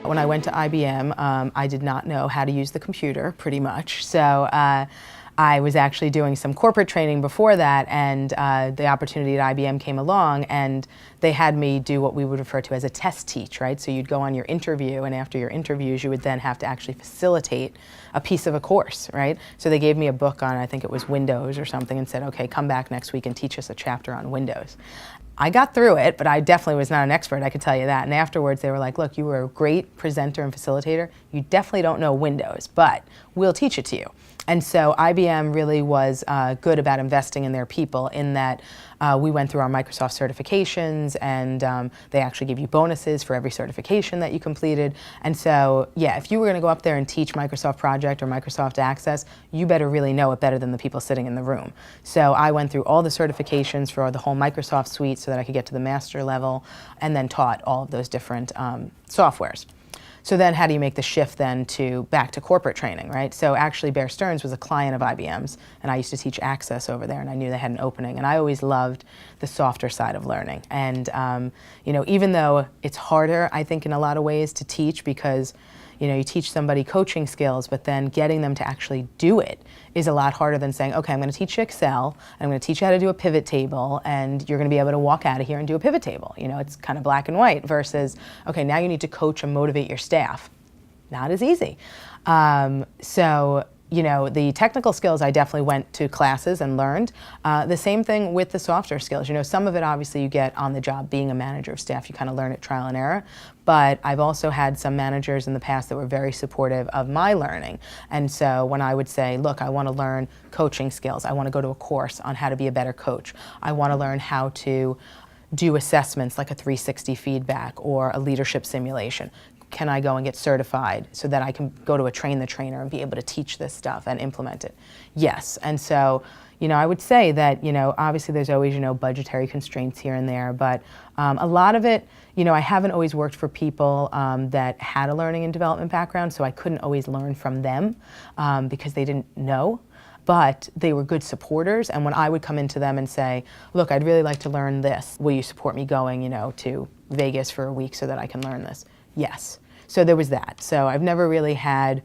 When I went to IBM, I did not know how to use the computer, pretty much. So I was actually doing some corporate training before that, and the opportunity at IBM came along, and they had me do what we would refer to as a test teach, right? So you'd go on your interview, and after your interviews, you would then have to actually facilitate a piece of a course, right? So they gave me a book on, I think it was Windows or something, and said, okay, come back next week and teach us a chapter on Windows. I got through it, but I definitely was not an expert, I could tell you that. And afterwards they were like, look, you were a great presenter and facilitator. You definitely don't know Windows, but we'll teach it to you. And so IBM really was good about investing in their people, in that we went through our Microsoft certifications, and they actually give you bonuses for every certification that you completed. And so, yeah, if you were going to go up there and teach Microsoft Project or Microsoft Access, you better really know it better than the people sitting in the room. So I went through all the certifications for the whole Microsoft suite so that I could get to the master level, and then taught all of those different softwares. So then how do you make the shift then to back to corporate training, right? So actually Bear Stearns was a client of IBM's, and I used to teach Access over there, and I knew they had an opening, and I always loved the softer side of learning. And you know, even though it's harder, I think, in a lot of ways to teach, because you know, you teach somebody coaching skills, but then getting them to actually do it is a lot harder than saying, okay, I'm going to teach you Excel, and I'm going to teach you how to do a pivot table, and you're going to be able to walk out of here and do a pivot table. You know, it's kind of black and white, versus, okay, now you need to coach and motivate your staff. Not as easy. So, you know, the technical skills, I definitely went to classes and learned. The same thing with the softer skills. You know, some of it obviously you get on the job being a manager of staff. You kind of learn at trial and error. But I've also had some managers in the past that were very supportive of my learning. And so when I would say, look, I want to learn coaching skills. I want to go to a course on how to be a better coach. I want to learn how to do assessments like a 360 feedback or a leadership simulation. Can I go and get certified so that I can go to a train the trainer and be able to teach this stuff and implement it? Yes. And so, you know, I would say that, you know, obviously there's always, you know, budgetary constraints here and there, but a lot of it, you know, I haven't always worked for people that had a learning and development background, so I couldn't always learn from them because they didn't know. But they were good supporters, and when I would come into them and say, look, I'd really like to learn this, will you support me going, you know, to Vegas for a week so that I can learn this? Yes. So there was that. So I've never really had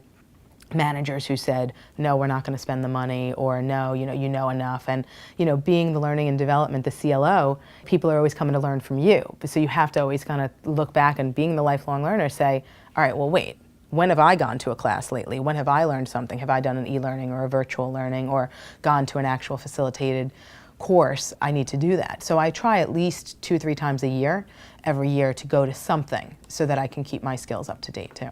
managers who said, no, we're not going to spend the money, or no, you know enough. And, you know, being the learning and development, the CLO, people are always coming to learn from you. So you have to always kind of look back, and being the lifelong learner, say, all right, well, wait, when have I gone to a class lately? When have I learned something? Have I done an e-learning or a virtual learning, or gone to an actual facilitated course? I need to do that. So I try at least 2-3 times a year, every year, to go to something so that I can keep my skills up to date too.